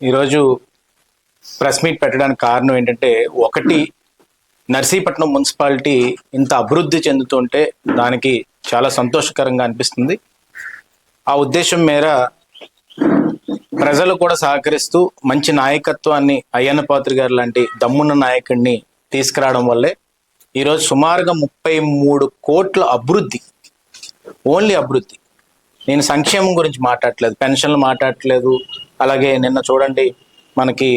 ఈరోజు press meet పెట్టడానికి కారణం ఏంటంటే, ఒకటి నర్సీపట్నం మున్సిపాలిటీ ఇంత అభివృద్ధి చెందుతుంటే దానికి చాలా సంతోషకరంగా అనిపిస్తుంది. ఆ ఉద్దేశం మేర ప్రజలు కూడా సహకరిస్తూ మంచి నాయకత్వాన్ని అయ్యన్న పాత్రి గారు లాంటి దమ్మున్న నాయకుడిని తీసుకురావడం వల్లే ఈరోజు సుమారుగా 33 కోట్ల అభివృద్ధి, ఓన్లీ అభివృద్ధి. నేను సంక్షేమం గురించి మాట్లాడట్లేదు, పెన్షన్లు మాట్లాడట్లేదు. అలాగే నిన్న చూడండి, మనకి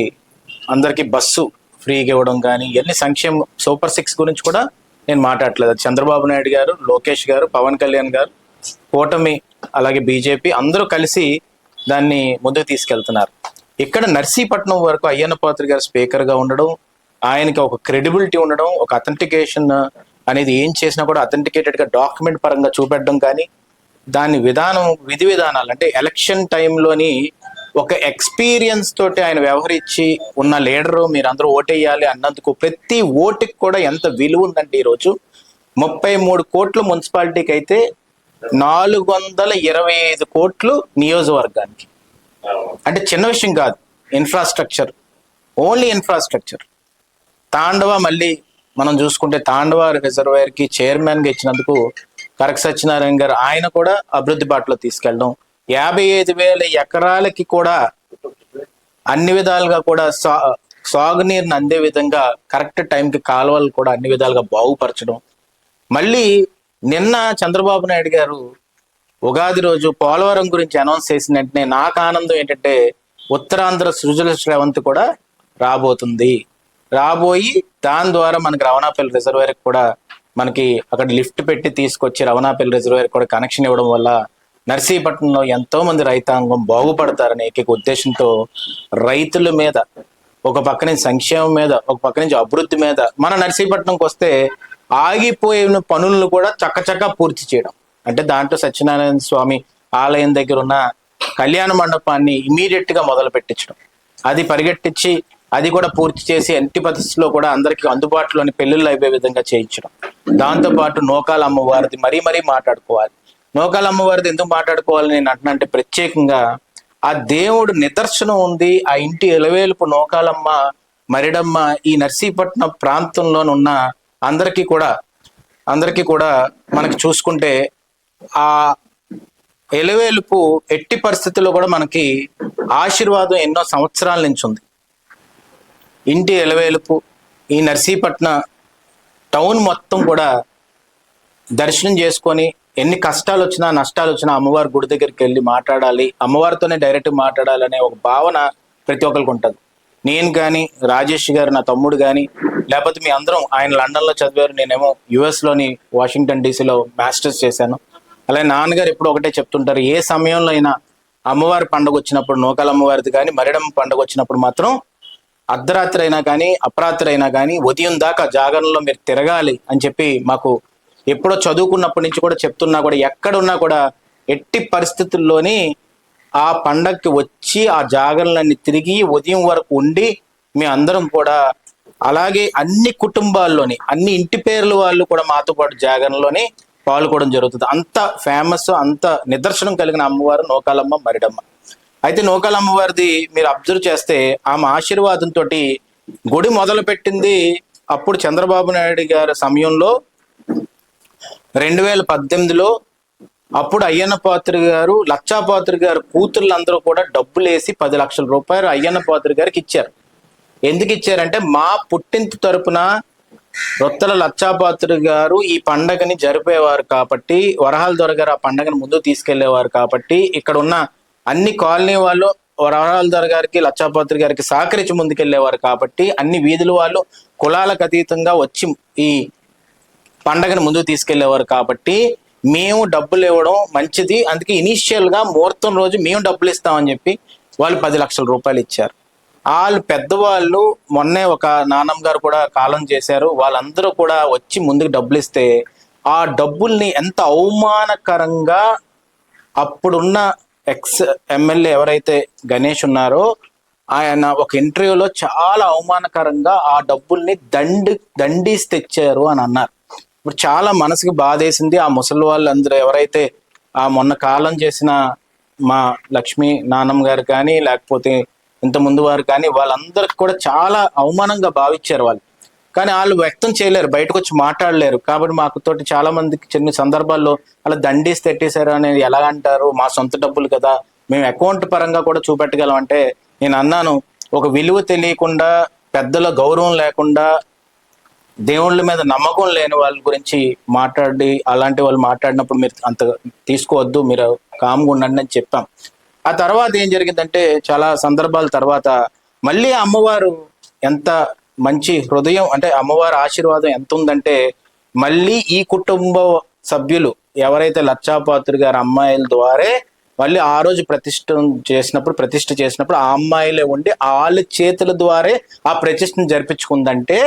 అందరికీ బస్సు ఫ్రీగా ఇవ్వడం కానీ, ఇవన్నీ సంక్షేమం. సూపర్ 6 గురించి కూడా నేను మాట్లాడట్లేదు. చంద్రబాబు నాయుడు గారు, లోకేష్ గారు, పవన్ కళ్యాణ్ గారు, కూటమి, అలాగే బీజేపీ అందరూ కలిసి దాన్ని ముందుకు తీసుకెళ్తున్నారు. ఇక్కడ నర్సీపట్నం వరకు అయ్యన్న పాత్రి గారు స్పీకర్గా ఉండడం, ఆయనకి ఒక క్రెడిబిలిటీ ఉండడం, ఒక అథెంటికేషన్ అనేది ఏం చేసినా కూడా అథెంటికేటెడ్గా డాక్యుమెంట్ పరంగా చూపెట్టడం కానీ, దాని విధానం, విధి విధానాలు అంటే ఎలక్షన్ టైంలోని ఒక ఎక్స్పీరియన్స్ తోటి ఆయన వ్యవహరించి ఉన్న లీడరు, మీరు అందరూ ఓటేయాలి అన్నందుకు ప్రతి ఓటుకి కూడా ఎంత విలువ ఉందంటే ఈరోజు 33 కోట్లు మున్సిపాలిటీకి అయితే 425 కోట్లు నియోజకవర్గానికి. అంటే చిన్న విషయం కాదు. Infrastructure, only infrastructure. తాండవ, మళ్ళీ మనం చూసుకుంటే తాండవ రిజర్వాయర్కి చైర్మన్గా ఇచ్చినందుకు కరక సత్యనారాయణ గారు, ఆయన కూడా అభివృద్ధి బాటలో తీసుకెళ్ళడం, 55,000 ఎకరాలకి కూడా అన్ని విధాలుగా కూడా సాగునీరుని అందే విధంగా కరెక్ట్ టైంకి కాలువలు కూడా అన్ని విధాలుగా బాగుపరచడం. మళ్ళీ నిన్న చంద్రబాబు నాయుడు గారు ఉగాది రోజు పోలవరం గురించి అనౌన్స్ చేసిన వెంటనే నాకు ఆనందం ఏంటంటే, ఉత్తరాంధ్ర సృజల శ్రవంతి కూడా రాబోయి దాని ద్వారా మనకి రవణాపల్లి రిజర్వాయర్ కూడా మనకి అక్కడ లిఫ్ట్ పెట్టి తీసుకొచ్చి రవణాపల్లి రిజర్వాయర్ కూడా కనెక్షన్ ఇవ్వడం వల్ల నర్సీపట్నంలో ఎంతో మంది రైతాంగం బాగుపడతారనే ఏకైక ఉద్దేశంతో రైతుల మీద ఒక పక్క నుంచి సంక్షేమం మీద, ఒక పక్క నుంచి అభివృద్ధి మీద, మన నర్సీపట్నంకి వస్తే ఆగిపోయిన పనులను కూడా చక్కచక్క పూర్తి చేయడం. అంటే దాంట్లో సత్యనారాయణ స్వామి ఆలయం దగ్గర ఉన్న కళ్యాణ మండపాన్ని ఇమీడియట్ గా మొదలు పెట్టించడం, అది పరిగెట్టించి అది కూడా పూర్తి చేసి ఎట్టి పరిస్థితుల్లో కూడా అందరికీ అందుబాటులోని పెళ్లిళ్ళు అయిపోయే విధంగా చేయించడం. దాంతోపాటు నూకాల అమ్మవారిది మరీ మాట్లాడుకోవాలి. నూకాల అమ్మవారిది ఎందుకు మాట్లాడుకోవాలి నేను అంటున్నా, ప్రత్యేకంగా ఆ దేవుడు నిదర్శనం ఉంది. ఆ ఇంటి ఎలవేలుపు నూకాలమ్మ, మరిడమ్మ ఈ నర్సీపట్నం ప్రాంతంలోనున్న అందరికీ కూడా మనకి చూసుకుంటే ఆ ఎలవేలుపు ఎట్టి పరిస్థితుల్లో కూడా మనకి ఆశీర్వాదం ఎన్నో సంవత్సరాల నుంచి ఉంది. ఇంటి ఎలవేలుపు ఈ నర్సీపట్నం టౌన్ మొత్తం కూడా దర్శనం చేసుకొని, ఎన్ని కష్టాలు వచ్చినా నష్టాలు వచ్చినా అమ్మవారి గుడి దగ్గరికి వెళ్ళి మాట్లాడాలి, అమ్మవారితోనే డైరెక్ట్ మాట్లాడాలి అనే ఒక భావన ప్రతి ఒక్కరికి ఉంటుంది. నేను కానీ, రాజేష్ గారు నా తమ్ముడు కానీ, లేకపోతే మీ అందరం, ఆయన లండన్లో చదివారు, నేనేమో యుఎస్లోని వాషింగ్టన్ డీసీలో మాస్టర్స్ చేశాను. అలాగే నాన్నగారు ఎప్పుడు ఒకటే చెప్తుంటారు, ఏ సమయంలో అయినా అమ్మవారి పండుగ వచ్చినప్పుడు, నూకాల అమ్మవారిది కానీ మరిడమ్మ పండుగ వచ్చినప్పుడు మాత్రం అర్ధరాత్రి అయినా కానీ అపరాత్రి అయినా కానీ ఉదయం దాకా జాగరణలో మీరు తిరగాలి అని చెప్పి మాకు ఎప్పుడో చదువుకున్నప్పటి నుంచి కూడా చెప్తున్నా కూడా, ఎక్కడున్నా కూడా ఎట్టి పరిస్థితుల్లోని ఆ పండగకి వచ్చి ఆ జాగరణలన్నీ తిరిగి ఉదయం వరకు ఉండి మీ అందరం కూడా, అలాగే అన్ని కుటుంబాల్లోని అన్ని ఇంటి పేర్ల వాళ్ళు కూడా మాతో పాటు జాగరణలోని పాల్గొనడం జరుగుతుంది. అంత ఫేమస్, అంత నిదర్శనం కలిగిన అమ్మవారు నూకాలమ్మ, మరిడమ్మ. అయితే నూకాల అమ్మవారిది మీరు అబ్జర్వ్ చేస్తే ఆమె ఆశీర్వాదంతో గుడి మొదలు పెట్టింది అప్పుడు చంద్రబాబు నాయుడు గారి సమయంలో 2018లో. అప్పుడు అయ్యన్న పాత్రి గారు, లక్షాపాత్రి గారు కూతుర్లందరూ కూడా డబ్బులేసి 10 లక్షల రూపాయలు అయ్యన్న పాత్రి గారికి ఇచ్చారు. ఎందుకు ఇచ్చారంటే, మా పుట్టింటి తరపున రొత్తల లక్షాపాత్రి గారు ఈ పండగని జరిపేవారు కాబట్టి, వరహాల దొర గారు ఆ పండగని ముందుకు తీసుకెళ్లేవారు కాబట్టి, ఇక్కడ ఉన్న అన్ని కాలనీ వాళ్ళు వరహాల దొర గారికి, లక్షాపాత్రి గారికి సహకరించి ముందుకెళ్లేవారు కాబట్టి, అన్ని వీధుల వాళ్ళు కులాలకు అతీతంగా వచ్చి ఈ పండగను ముందుకు తీసుకెళ్లేవారు కాబట్టి మేము డబ్బులు ఇవ్వడం మంచిది. అందుకే ఇనీషియల్ గా ముహూర్తం రోజు మేము డబ్బులు ఇస్తామని చెప్పి వాళ్ళు 10 లక్షల రూపాయలు ఇచ్చారు. వాళ్ళు పెద్దవాళ్ళు, మొన్నే ఒక నాన్నమ్మ గారు కూడా కాలం చేశారు, వాళ్ళందరూ కూడా వచ్చి ముందుకు డబ్బులు ఇస్తే ఆ డబ్బుల్ని ఎంత అవమానకరంగా అప్పుడున్న ఎక్స్ ఎమ్మెల్యే ఎవరైతే గణేష్ ఉన్నారో ఆయన ఒక ఇంటర్వ్యూలో చాలా అవమానకరంగా ఆ డబ్బుల్ని దండిసి తెచ్చారు అని అన్నారు. ఇప్పుడు చాలా మనసుకి బాధేసింది. ఆ ముసలి వాళ్ళందరూ ఎవరైతే ఆ మొన్న కాలం చేసిన మా లక్ష్మీ నాన్నమ్మ గారు కానీ, లేకపోతే ఇంత ముందు వారు కానీ వాళ్ళందరికి కూడా చాలా అవమానంగా భావించారు వాళ్ళు. కానీ వాళ్ళు వ్యక్తం చేయలేరు, బయటకు వచ్చి మాట్లాడలేరు. కాబట్టి మాకు తోటి చాలా మందికి చిన్న సందర్భాల్లో అలా దండేసి తెట్టేశారు అనేది ఎలా అంటారు, మా సొంత డబ్బులు కదా, మేము అకౌంట్ పరంగా కూడా చూపెట్టగలం అంటే నేను అన్నాను, ఒక విలువ తెలియకుండా, పెద్దల గౌరవం లేకుండా, దేవుళ్ళ మీద నమ్మకం లేని వాళ్ళ గురించి మాట్లాడి అలాంటి వాళ్ళు మాట్లాడినప్పుడు మీరు అంత తీసుకోవద్దు, మీరు కామ్గా ఉండండి అని చెప్పాం. ఆ తర్వాత ఏం జరిగిందంటే చాలా సందర్భాల తర్వాత మళ్ళీ అమ్మవారు ఎంత మంచి హృదయం అంటే అమ్మవారి ఆశీర్వాదం ఎంత ఉందంటే మళ్ళీ ఈ కుటుంబ సభ్యులు ఎవరైతే లచ్చాపాత్రి గారి అమ్మాయిల ద్వారే మళ్ళీ ఆ రోజు ప్రతిష్ఠ చేసినప్పుడు ఆ అమ్మాయిలే ఉండి వాళ్ళ చేతుల ద్వారే ఆ ప్రతిష్టను జరిపించుకుందంటే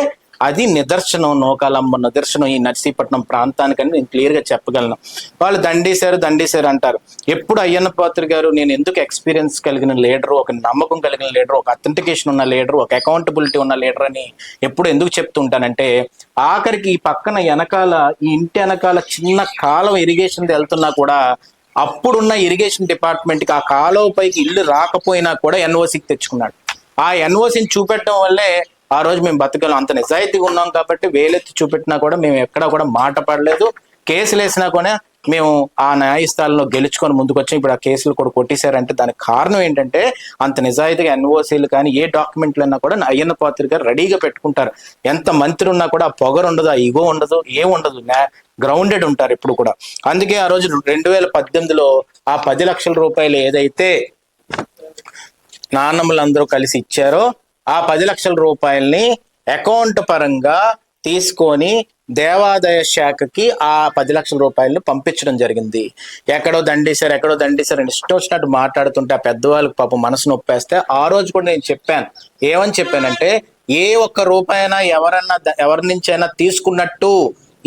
అది నిదర్శనం, నోకాలమ్మ నిదర్శనం ఈ నర్సీపట్నం ప్రాంతానికని నేను క్లియర్ గా చెప్పగలను. వాళ్ళు దండేశారు అంటారు. ఎప్పుడు అయ్యన్న పాత్రి గారు నేను ఎందుకు ఎక్స్పీరియన్స్ కలిగిన లీడరు, ఒక నమ్మకం కలిగిన లీడరు, ఒక అథెంటికేషన్ ఉన్న లీడరు, ఒక అకౌంటబిలిటీ ఉన్న లీడర్ అని ఎప్పుడు ఎందుకు చెప్తుంటానంటే ఆఖరికి ఈ పక్కన వెనకాల ఈ ఇంటి వెనకాల చిన్న కాలం ఇరిగేషన్ వెళ్తున్నా కూడా అప్పుడున్న ఇరిగేషన్ డిపార్ట్మెంట్కి ఆ కాలువ పైకి ఇల్లు రాకపోయినా కూడా ఎన్ఓసికి తెచ్చుకున్నాడు. ఆ ఎన్ఓసిని చూపెట్టడం వల్లే ఆ రోజు మేము బతకలం. అంత నిజాయితీగా ఉన్నాం కాబట్టి వేలెత్తి చూపెట్టినా కూడా మేము ఎక్కడా కూడా మాట పడలేదు. కేసులు వేసినా కూడా మేము ఆ న్యాయస్థానంలో గెలుచుకొని ముందుకు వచ్చాం. ఇప్పుడు ఆ కేసులు కూడా కొట్టేశారంటే దానికి కారణం ఏంటంటే అంత నిజాయితీగా ఎన్ఓసీలు కానీ ఏ డాక్యుమెంట్లు అన్నా కూడా అయ్యన్న పాత్రి గారు రెడీగా పెట్టుకుంటారు. ఎంత మంత్రి ఉన్నా కూడా ఆ పొగరు ఉండదు, ఆ ఇగో ఉండదు, ఏముండదు, గ్రౌండెడ్ ఉంటారు ఎప్పుడు కూడా. అందుకే ఆ రోజు 2018లో ఆ 10 లక్షల రూపాయలు ఏదైతే నాన్నమ్మలందరూ కలిసి ఇచ్చారో ఆ 10 లక్షల రూపాయల్ని అకౌంట్ పరంగా తీసుకొని దేవాదాయ శాఖకి ఆ 10 లక్షల రూపాయలను పంపించడం జరిగింది. ఎక్కడో దండేశారు అని ఇష్టం వచ్చినట్టు మాట్లాడుతుంటే ఆ పెద్దవాళ్ళకి పాపం మనసు నొప్పేస్తే ఆ రోజు కూడా నేను చెప్పాను. ఏమని చెప్పానంటే ఏ ఒక్క రూపాయైనా ఎవరి నుంచైనా తీసుకున్నట్టు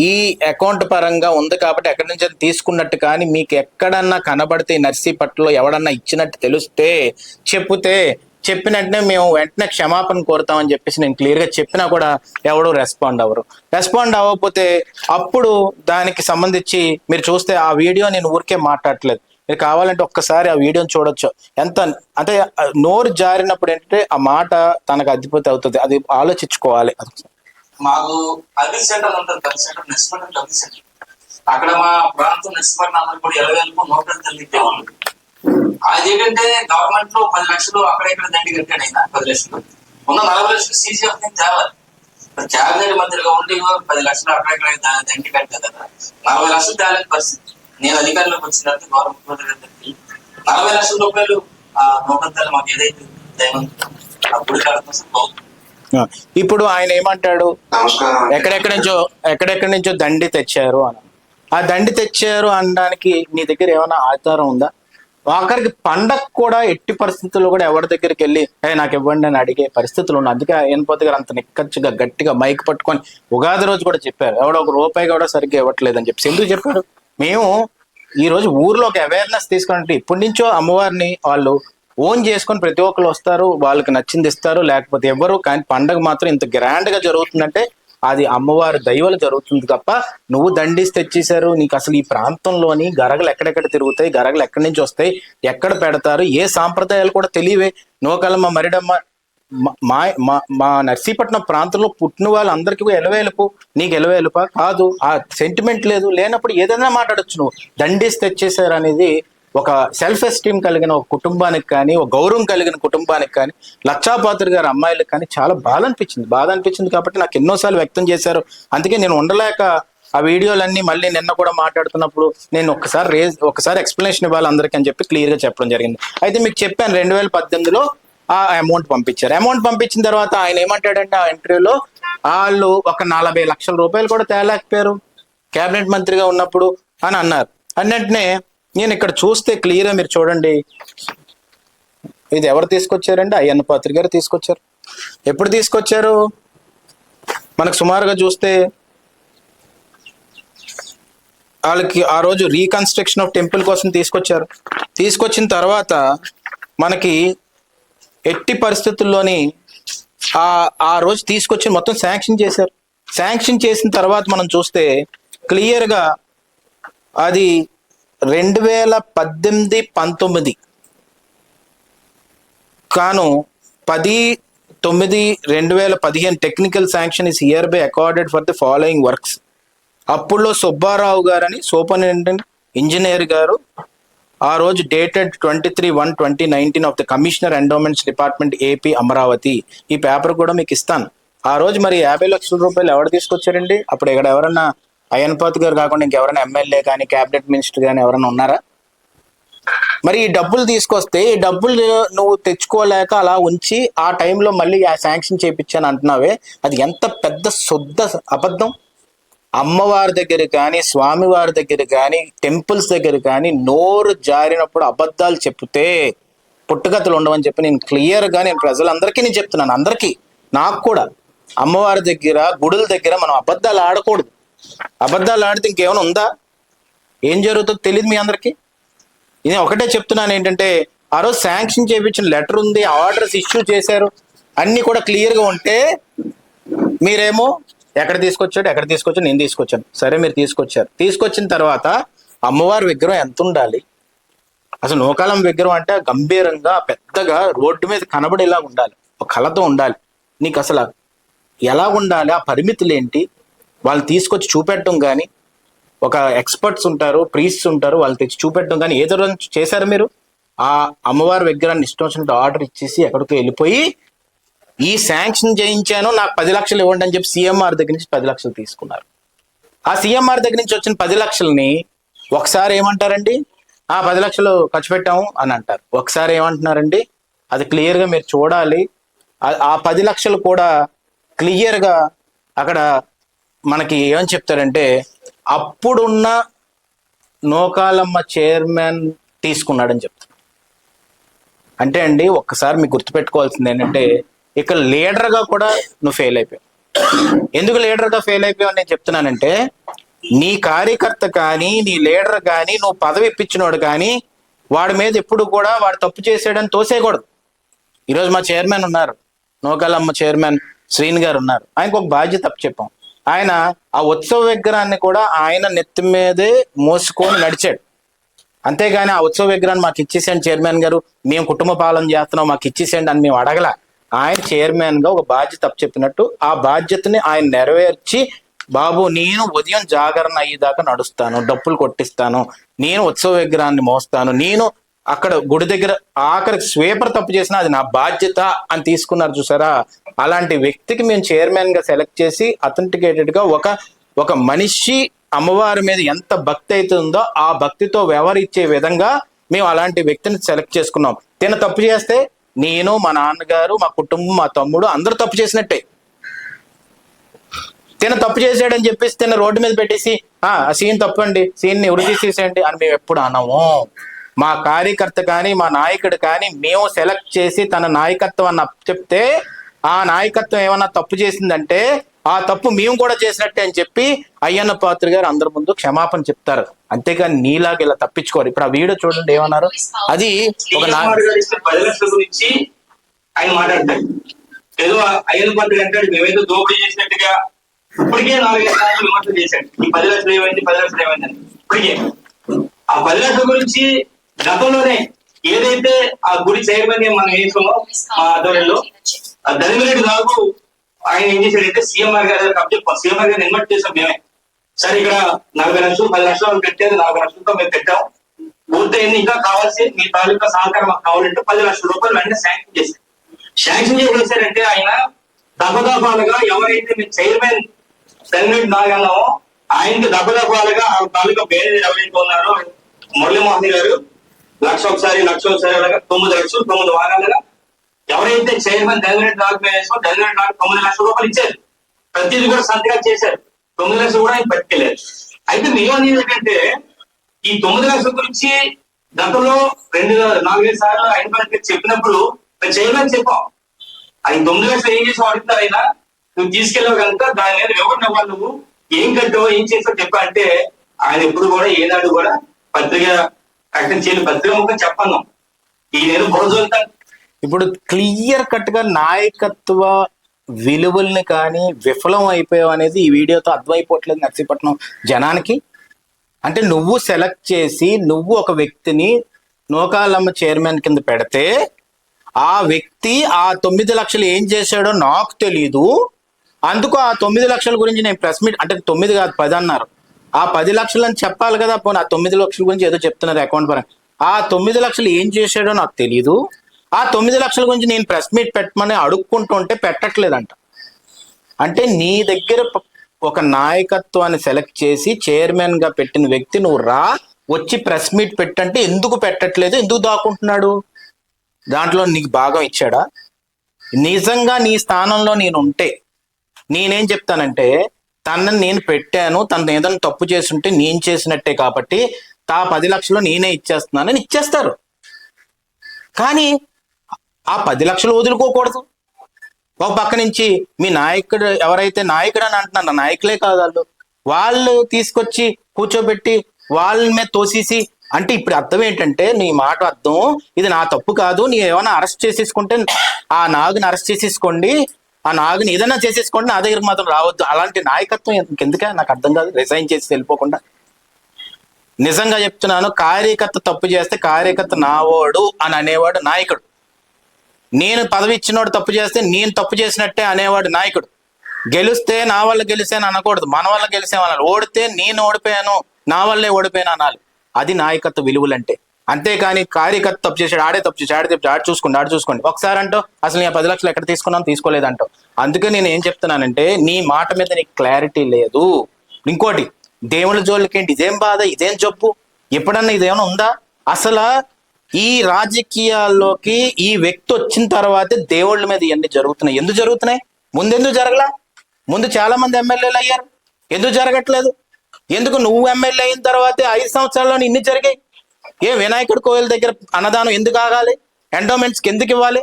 ఈ అకౌంట్ పరంగా ఉంది కాబట్టి ఎక్కడి నుంచి తీసుకున్నట్టు కానీ మీకు ఎక్కడన్నా కనబడితే నర్సీపట్నంలో ఎవడన్నా ఇచ్చినట్టు తెలిస్తే చెప్పినట్టునే మేము వెంటనే క్షమాపణ కోరుతామని చెప్పేసి నేను క్లియర్ గా చెప్పినా కూడా ఎవరు రెస్పాండ్ అవ్వకపోతే అప్పుడు దానికి సంబంధించి మీరు చూస్తే ఆ వీడియో నేను ఊరికే మాట్లాడట్లేదు, మీరు కావాలంటే ఒక్కసారి ఆ వీడియోని చూడొచ్చు. ఎంత అంటే నోరు జారినప్పుడు ఏంటంటే ఆ మాట తనకు అధిపతి అవుతుంది, అది ఆలోచించుకోవాలి. మాకు అగ్రి సెంటర్ ఉంటుంది, agri centre Narsipatnam agri centre. అక్కడ మా ప్రాంతం నర్సిపట్నం అందరూ కూడా 20,000 నోట్లు తగ్గితేవాళ్ళు. అది ఏంటంటే గవర్నమెంట్ లో 10 లక్షలు అక్కడ ఇక్కడ దండి కట్టాడు అయినా 10 లక్షలు ఉన్న 40 లక్షలు సీసీఎఫ్ తేవాలి. క్యాబినెట్ మంత్రిగా ఉండి 10 లక్షలు అక్కడ దండి కట్టారు కదా, 40 లక్షలు తేలేని పరిస్థితి. నేను అధికారంలోకి వచ్చిన తర్వాత గవర్నమెంట్ మంత్రి గారికి 40 లక్షల రూపాయలు ఆ నోటంతాలు మాకు ఏదైతే అప్పుడు బాగుంది. ఇప్పుడు ఆయన ఏమంటాడు, ఎక్కడెక్కడి నుంచో దండి తెచ్చారు అని. ఆ దండి తెచ్చారు అనడానికి నీ దగ్గర ఏమైనా ఆధారం ఉందా? ఆఖరికి పండగ కూడా ఎట్టి పరిస్థితుల్లో కూడా ఎవరి దగ్గరికి వెళ్ళి నాకు ఇవ్వండి అని అడిగే పరిస్థితులు ఉన్నాయి. అందుకే ఎన్పోతి గారు అంత నిక్కచ్చిగా గట్టిగా మైక్ పట్టుకొని ఉగాది రోజు కూడా చెప్పారు, ఎవడో ఒక రూపాయి కూడా సరిగ్గా ఇవ్వట్లేదని చెప్పి. ఎందుకు చెప్పారు? మేము ఈ రోజు ఊర్లో ఒక అవేర్నెస్ తీసుకుంటే ఇప్పటి నుంచో అమ్మవారిని వాళ్ళు ఓన్ చేసుకొని ప్రతి ఒక్కరు వస్తారు, వాళ్ళకి నచ్చింది ఇస్తారు, లేకపోతే ఎవరు. కానీ పండగ మాత్రం ఇంత గ్రాండ్ గా జరుగుతుందంటే అది అమ్మవారి దైవలు జరుగుతుంది తప్ప నువ్వు దండిసి తెచ్చేశారు. నీకు అసలు ఈ ప్రాంతంలోని గరగలు ఎక్కడెక్కడ తిరుగుతాయి, గరగలు ఎక్కడి నుంచి వస్తాయి, ఎక్కడ పెడతారు, ఏ సాంప్రదాయాలు కూడా తెలియవే. నోకలమ్మ మరిడమ్మ మా నర్సీపట్నం ప్రాంతంలో పుట్టిన వాళ్ళందరికీ ఎలవేలుపు, నీకు ఎలవేలుపా కాదు. ఆ సెంటిమెంట్ లేనప్పుడు ఏదైనా మాట్లాడచ్చు. నువ్వు దండిసి తెచ్చేశారు అనేది ఒక సెల్ఫ్ ఎస్టీమ్ కలిగిన ఒక కుటుంబానికి కానీ, ఒక గౌరవం కలిగిన కుటుంబానికి కానీ, లచ్చాపాత్రి గారి అమ్మాయిలకు కానీ చాలా బాధ అనిపించింది కాబట్టి నాకు ఎన్నోసార్లు వ్యక్తం చేశారు. అందుకే నేను ఉండలేక ఆ వీడియోలన్నీ మళ్ళీ నిన్న కూడా మాట్లాడుతున్నప్పుడు నేను ఒకసారి ఎక్స్ప్లెనేషన్ ఇవ్వాలి అందరికీ అని చెప్పి క్లియర్ గా చెప్పడం జరిగింది. అయితే మీకు చెప్పాను 2018లో ఆ అమౌంట్ పంపించారు. అమౌంట్ పంపించిన తర్వాత ఆయన ఏమంటాడంటే ఆ ఇంటర్వ్యూలో వాళ్ళు ఒక 40 లక్షల రూపాయలు కూడా తేలేకపోయారు కేబినెట్ మంత్రిగా ఉన్నప్పుడు అని అన్నారు. అన్నట్టునే నేను ఇక్కడ చూస్తే క్లియర్ గా మీరు చూడండి, ఇది ఎవరు తీసుకొచ్చారండి? అయ్యన్న పాత్రి గారు తీసుకొచ్చారు. ఎప్పుడు తీసుకొచ్చారు? మనకు సుమారుగా చూస్తే వాళ్ళకి ఆ రోజు రీకన్స్ట్రక్షన్ ఆఫ్ టెంపుల్ కోసం తీసుకొచ్చిన తర్వాత మనకి ఎట్టి పరిస్థితుల్లోని ఆ రోజు తీసుకొచ్చి మొత్తం శాంక్షన్ చేశారు. శాంక్షన్ చేసిన తర్వాత మనం చూస్తే క్లియర్గా అది 2018-19 కాను 10/9/2015 technical sanction is here by accorded for the following works. అప్పుల్లో సుబ్బారావు గారని సూపరింటెండెంట్ ఇంజనీర్ గారు ఆ రోజు dated 23/1/2019 of the commissioner endowments department AP Amaravati. ఈ పేపర్ కూడా మీకు ఇస్తాను. ఆ రోజు మరి 50 లక్షల రూపాయలు ఎవరు తీసుకొచ్చారండి? అప్పుడు ఇక్కడ ఎవరన్నా అయ్యన్పాత్ గారు కాకుండా ఇంకెవరైనా ఎమ్మెల్యే కానీ క్యాబినెట్ మినిస్టర్ కానీ ఎవరైనా ఉన్నారా? మరి ఈ డబ్బులు తీసుకొస్తే ఈ డబ్బులు నువ్వు తెచ్చుకోలేక అలా ఉంచి ఆ టైంలో మళ్ళీ ఆ శాంక్షన్ చేయించాను అంటున్నావే, అది ఎంత పెద్ద శుద్ధ అబద్ధం. అమ్మవారి దగ్గర కానీ స్వామివారి దగ్గర కానీ టెంపుల్స్ దగ్గర కానీ నోరు జారినప్పుడు అబద్ధాలు చెప్తే పుట్టుకథలు ఉండవని చెప్పి నేను క్లియర్గా నేను ప్రజలందరికీ నేను చెప్తున్నాను. అందరికీ, నాకు కూడా. అమ్మవారి దగ్గర గుడుల దగ్గర మనం అబద్ధాలు ఆడకూడదు. అబద్ధాలు ఆడితే ఇంకేమైనా ఉందా? ఏం జరుగుతుందో తెలియదు మీ అందరికీ. నేను ఒకటే చెప్తున్నాను ఏంటంటే, ఆ రోజు శాంక్షన్ చేయించిన లెటర్ ఉంది, ఆర్డర్స్ ఇష్యూ చేశారు, అన్నీ కూడా క్లియర్గా ఉంటే మీరేమో ఎక్కడ తీసుకొచ్చాడు నేను తీసుకొచ్చాను. సరే, మీరు తీసుకొచ్చారు. తీసుకొచ్చిన తర్వాత అమ్మవారి విగ్రహం ఎంత ఉండాలి? అసలు నూకాలం విగ్రహం అంటే గంభీరంగా పెద్దగా రోడ్డు మీద కనబడేలా ఉండాలి, ఒక కళతో ఉండాలి. నీకు అసలు ఎలా ఉండాలి, ఆ పరిమితులు ఏంటి, వాళ్ళు తీసుకొచ్చి చూపెట్టడం కానీ, ఒక ఎక్స్పర్ట్స్ ఉంటారు, ప్రీస్ట్స్ ఉంటారు, వాళ్ళు తెచ్చి చూపెట్టడం కానీ ఏదో రోజు చేశారు మీరు? ఆ అమ్మవారి విగ్రహాన్ని ఇష్టం వచ్చినట్టు ఆర్డర్ ఇచ్చేసి ఎక్కడికో వెళ్ళిపోయి ఈ శాంక్షన్ చేయించాను నాకు 10 లక్షలు ఇవ్వండి అని చెప్పి సీఎంఆర్ దగ్గర నుంచి 10 లక్షలు తీసుకున్నారు. ఆ సీఎంఆర్ దగ్గర నుంచి వచ్చిన 10 లక్షలని ఒకసారి ఏమంటారండి, 10 లక్షలు ఖర్చు పెట్టాము అని అంటారు. ఒకసారి ఏమంటున్నారండి, అది క్లియర్గా మీరు చూడాలి. ఆ 10 లక్షలు కూడా క్లియర్గా అక్కడ మనకి ఏమని చెప్తారంటే, అప్పుడున్న నూకాలమ్మ చైర్మన్ తీసుకున్నాడని చెప్తారు. అంటే అండి, ఒక్కసారి మీకు గుర్తుపెట్టుకోవాల్సింది ఏంటంటే, ఇక్కడ లీడర్గా కూడా నువ్వు ఫెయిల్ అయిపోయావు. ఎందుకు లీడర్గా ఫెయిల్ అయిపోయావు నేను చెప్తున్నానంటే, నీ కార్యకర్త కానీ నీ లీడర్ కానీ నువ్వు పదవి ఇప్పించినోడు కానీ వాడి మీద ఎప్పుడు కూడా వాడు తప్పు చేసాడని తోసేయకూడదు. ఈరోజు మా చైర్మన్ ఉన్నారు, నూకాలమ్మ చైర్మన్ శ్రీని గారు ఉన్నారు. ఆయనకు ఒక బాధ్యత తప్పు చెప్పాం. ఆయన ఆ ఉత్సవ విగ్రహాన్ని కూడా ఆయన నెత్తి మీదే మోసుకొని నడిచాడు. అంతేగాని ఆ ఉత్సవ విగ్రహాన్ని మాకు ఇచ్చేసేయండి చైర్మన్ గారు, మేము కుటుంబ పాలన చేస్తున్నాం, మాకు ఇచ్చేసేయండి అని మేము అడగల. ఆయన చైర్మన్ గా ఒక బాధ్యత తప్పు చెప్పినట్టు ఆ బాధ్యతని ఆయన నెరవేర్చి, బాబు నేను ఉదయం జాగరణ అయ్యేదాకా నడుస్తాను, డప్పులు కొట్టిస్తాను, నేను ఉత్సవ విగ్రహాన్ని మోస్తాను, నేను అక్కడ గుడి దగ్గర ఆఖరికి స్వీపర్ తప్పు చేసినా అది నా బాధ్యత అని తీసుకున్నారు చూసారా. అలాంటి వ్యక్తికి మేము చైర్మన్ గా సెలెక్ట్ చేసి అథెంటికేటెడ్ గా ఒక మనిషి అమ్మవారి మీద ఎంత భక్తి అవుతుందో ఆ భక్తితో వ్యవహరించే విధంగా మేము అలాంటి వ్యక్తిని సెలెక్ట్ చేసుకున్నాం. తిన తప్పు చేస్తే నేను, మా నాన్నగారు, మా కుటుంబం, మా తమ్ముడు అందరూ తప్పు చేసినట్టే. తిన తప్పు చేసాడని చెప్పేసి తిన రోడ్డు మీద పెట్టేసి ఆ సీన్ తప్పండి, సీన్ని ఉరి తీసేసేయండి అని మేము ఎప్పుడు అనము. మా కార్యకర్త కానీ మా నాయకుడు కానీ మేము సెలెక్ట్ చేసి తన నాయకత్వం అని చెప్తే ఆ నాయకత్వం ఏమన్నా తప్పు చేసిందంటే ఆ తప్పు మేము కూడా చేసినట్టే అని చెప్పి అయ్యన్న పాత్ర గారు అందరి ముందు క్షమాపణ చెప్తారు. అంతేగాని నీలాగా ఇలా తప్పించుకోరు. ఇప్పుడు ఆ వీడియో చూడండి ఏమన్నారు. అది ఒక 10 లక్షల గురించి ఆయన మాట్లాడతాడు. ఏదో అయ్యన్న పాత్ర అంటాడు మేమేదో దోపిడీ చేసినట్టుగా. ఇప్పటికే 4-5 సార్లు విమర్శలు చేశాడు, ఈ 10 లక్షలు ఏమైంది 10 లక్షలు ఏమైందని. ఇప్పటికే ఆ 10 లక్షల గురించి గతంలోనే ఏదైతే ఆ గుడి చైర్మన్ మనం వేసామో మా ఆధ్వర్యంలో దరిమిరెడ్డి రావు ఆయన ఏం చేశాడంటే సీఎంఆర్ గారి అబ్జెక్ట్ సీఎంఆర్ గారిని ఇన్వైట్ చేసాం మేమే. సరే ఇక్కడ 40 లక్షలు 10 లక్షలు పెట్టేది 40 లక్షలతో మేము పెట్టాం, పూర్తయింది, ఇంకా కావాల్సి మీ తాలూకా సహకారం మాకు కావాలంటే 10 లక్షల రూపాయలు వెంటనే శాంక్షన్ చేశారు. శాంక్షన్ చేశారంటే ఆయన దఫదఫాలుగా ఎవరైతే మీ చైర్మన్ దరిమిరెడ్డి నాగన్నామో ఆయనకి దఫదఫాలుగా ఆ తాలూకా పేరు ఎవరైతే ఉన్నారో మురళీమోహన్ గారు లక్ష ఒకసారి అలాగా 9 లక్షలు 9 వారాలుగా ఎవరైతే చైర్మన్ దరిమిరెడ్డి నాగ్ వేసో దరిమిరెడ్డి నాగ్ 9 లక్షల రూపాయలు ఇచ్చారు. ప్రతిదీ కూడా సంతకాలు చేశారు. 9 లక్షలు కూడా ఆయన పట్టుకెళ్ళారు. అయితే మేము ఏంటంటే ఈ 9 లక్షల గురించి గతంలో 4-5 సార్లు ఆయన చెప్పినప్పుడు చైర్మన్ చెప్పాం, ఆయన 9 లక్షలు ఏం చేసావు అడుగుతారు. ఆయన నువ్వు తీసుకెళ్ళావు కనుక దాని మీద వివరణ ఇవ్వాలి, నువ్వు ఏం కట్టావు ఏం చేసావు చెప్పా అంటే ఆయన ఎప్పుడు కూడా ఏనాడు కూడా పత్రిక ప్రకటన చేయని పత్రిక ముఖం చెప్పను. ఈ నేను బురదోలుతాను. ఇప్పుడు క్లియర్ కట్ గా నాయకత్వ విలువల్ని కానీ విఫలం అయిపోయావు అనేది ఈ వీడియోతో అర్థమైపోవట్లేదు నర్సీపట్నం జనానికి. అంటే నువ్వు సెలెక్ట్ చేసి నువ్వు ఒక వ్యక్తిని నూకాలమ్మ చైర్మన్ కింద పెడితే ఆ వ్యక్తి ఆ 9 లక్షలు ఏం చేశాడో నాకు తెలీదు. అందుకు ఆ 9 లక్షల గురించి నేను ప్రెస్ మీట్, అంటే 9 కాదు 10 అన్నారు, ఆ 10 లక్షలు అని చెప్పాలి కదా. పోనీ ఆ 9 లక్షల గురించి ఏదో చెప్తున్నారు అకౌంట్ పరంగా. ఆ 9 లక్షలు ఏం చేశాడో నాకు తెలీదు. ఆ 9 లక్షల గురించి నేను ప్రెస్ మీట్ పెట్టమని అడుక్కుంటుంటే పెట్టట్లేదంట. అంటే నీ దగ్గర ఒక నాయకత్వాన్ని సెలెక్ట్ చేసి చైర్మన్ గా పెట్టిన వ్యక్తి నువ్వు వచ్చి ప్రెస్ మీట్ పెట్టంటే ఎందుకు పెట్టట్లేదు, ఎందుకు దాక్కుంటున్నాడు? దాంట్లో నీకు భాగం ఇచ్చాడా? నిజంగా నీ స్థానంలో నేను ఉంటే నేనేం చెప్తానంటే, తనని నేను పెట్టాను, తను ఏదైనా తప్పు చేస్తుంటే నేను చేసినట్టే కాబట్టి 10 లక్షలు నేనే ఇచ్చేస్తున్నానని ఇచ్చేస్తారు. కానీ ఆ 10 లక్షలు వదులుకోకూడదు. ఒక పక్క నుంచి మీ నాయకుడు, ఎవరైతే నాయకుడు అని అంటున్నారు, నాయకులే కాదు వాళ్ళు తీసుకొచ్చి కూర్చోబెట్టి వాళ్ళ మీద తోసేసి, అంటే ఇప్పుడు అర్థం ఏంటంటే, నీ మాట అర్థం ఇది నా తప్పు కాదు, నీ ఏమైనా అరెస్ట్ చేసేసుకుంటే ఆ నాగుని అరెస్ట్ చేసేసుకోండి, ఆ నాగుని ఏదైనా చేసేసుకోండి, నా దగ్గరికి మాత్రం రావద్దు. అలాంటి నాయకత్వం ఎందుకే నాకు అర్థం కాదు. రిజైన్ చేసి వెళ్ళిపోకుండా, నిజంగా చెప్తున్నాను, కార్యకర్త తప్పు చేస్తే కార్యకర్త నావాడు అని అనేవాడు నాయకుడు. నేను పదవి ఇచ్చినోడు తప్పు చేస్తే నేను తప్పు చేసినట్టే అనేవాడు నాయకుడు. గెలిస్తే నా వల్ల గెలిచాను అనకూడదు, మన వల్ల గెలిచామనాలి. ఓడితే నేను ఓడిపోయాను, నా వల్లే ఓడిపోయాను అనాలి. అది నాయకత్వ విలువలంటే. అంతేకాని కార్యకర్త తప్పు చేశాడు, ఆడే తప్పు చేశాడు, ఆడు చూసుకోండి ఒకసారి అంటూ అసలు నేను 10 లక్షలు ఎక్కడ తీసుకున్నాను, తీసుకోలేదంటావు. అందుకే నేను ఏం చెప్తున్నానంటే, నీ మాట మీద నీకు క్లారిటీ లేదు. ఇంకోటి, దేవుళ్ళ జోలికేంటి, ఇదేం బాధ, ఇదేం జబ్బు, ఎప్పుడన్నా ఇదేమైనా ఉందా? అసలు ఈ రాజకీయాల్లోకి ఈ వ్యక్తి వచ్చిన తర్వాతే దేవుళ్ళ మీద ఇవన్నీ జరుగుతున్నాయి. ఎందుకు జరుగుతున్నాయి? ముందెందుకు జరగలా? ముందు చాలా మంది ఎమ్మెల్యేలు అయ్యారు, ఎందుకు జరగట్లేదు? ఎందుకు నువ్వు ఎమ్మెల్యే అయిన తర్వాతే 5 సంవత్సరాల్లో ఇన్ని జరిగాయి? వినాయకుడి కోయిల్ దగ్గర అన్నదానం ఎందుకు ఆగాలి? ఎండోమెంట్స్ కి ఎందుకు ఇవ్వాలి?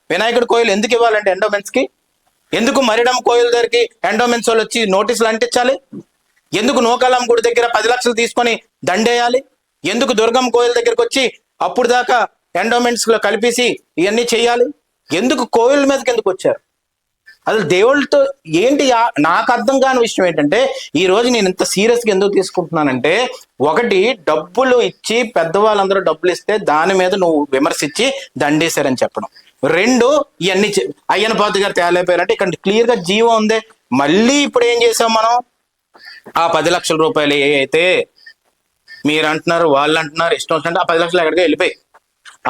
వినాయకుడి కోయిల్ ఎందుకు ఇవ్వాలంటే ఎండోమెంట్స్ కి? ఎందుకు మరిడమ్మ కోయిల్ దగ్గరికి ఎండోమెంట్స్ వాళ్ళు వచ్చి నోటీసులు అంటించాలి? ఎందుకు నూకాలమ్మ గుడి దగ్గర 10 లక్షలు తీసుకొని దండేయాలి? ఎందుకు దుర్గమ్మ కోయిల్ దగ్గరికి వచ్చి అప్పుడు దాకా ఎండోమెంట్స్ లో కలిపేసి ఇవన్నీ చేయాలి? ఎందుకు కోయిల్ మీదకి ఎందుకు వచ్చారు? అసలు దేవుళ్ళతో ఏంటి? నాకు అర్థం కాని విషయం ఏంటంటే, ఈ రోజు నేను ఇంత సీరియస్గా ఎందుకు తీసుకుంటున్నానంటే, ఒకటి, డబ్బులు ఇచ్చి పెద్దవాళ్ళందరూ డబ్బులు ఇస్తే దాని మీద నువ్వు విమర్శించి దండేశారని చెప్పడం. 2, ఇవన్నీ అయ్యన పాత్ర గారు తేలేపోయారంటే ఇక్కడ క్లియర్ గా జీవో ఉంది. మళ్ళీ ఇప్పుడు ఏం చేసాం మనం? ఆ 10 లక్షల రూపాయలు అయితే మీరు అంటున్నారు, వాళ్ళు అంటున్నారు, ఇష్టం వచ్చినట్టు ఆ 10 లక్షలు ఎక్కడికి వెళ్ళిపోయి,